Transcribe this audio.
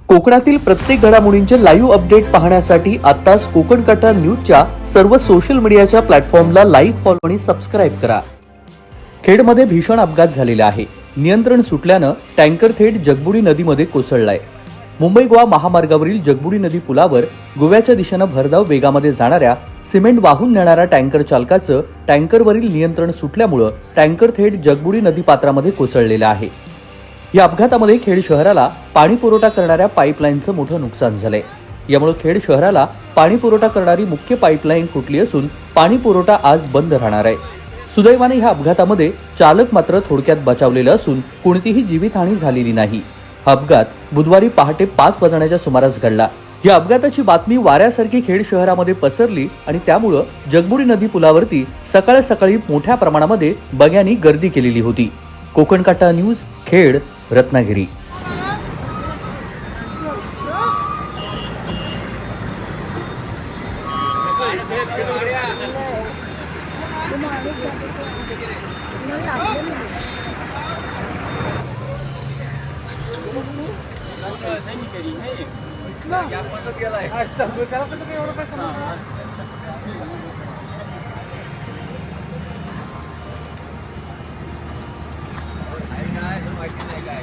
कोकणातील प्रत्येक घडामोडींचे लाईव्ह अपडेट पाहण्यासाठी आताच कोकण कटा न्यूजच्या सर्व सोशल मीडियाच्या प्लॅटफॉर्मला लाईक, फॉलो आणि सबस्क्राईब करा. खेडमध्ये भीषण अपघात झालेला आहे. नियंत्रण सुटल्यानं टँकर थेट जगबुडी नदीमध्ये कोसळलाय. मुंबई गोवा महामार्गावरील जगबुडी नदी पुलावर गोव्याच्या दिशेनं भरधाव वेगामध्ये जाणाऱ्या सिमेंट वाहून नेणाऱ्या टँकर चालकाचं टँकरवरील नियंत्रण सुटल्यामुळं टँकर थेट जगबुडी नदी पात्रामध्ये कोसळलेलं आहे. या अपघातामध्ये खेड शहराला पाणी पुरवठा करणाऱ्या पाईपलाईनचं मोठं नुकसान झालंय. यामुळे खेड शहराला पाणी पुरवठा करणारी मुख्य पाईपलाईन फुटली असून पाणी पुरवठा आज बंद राहणार आहे. सुदैवाने ह्या अपघातामध्ये चालक मात्र थोडक्यात बचावलेलं असून कोणतीही जीवितहानी झालेली नाही. हा अपघात बुधवारी पहाटे 5 वाजण्याच्या सुमारास घडला. या अपघाताची बातमी वाऱ्यासारखी खेड शहरामध्ये पसरली आणि त्यामुळं जगबुडी नदी पुलावरती सकाळ सकाळी मोठ्या प्रमाणामध्ये बघ्यांनी गर्दी केलेली होती. कोकण काटा न्यूज, खेड, रत्नागिरी. माहिती नाही काय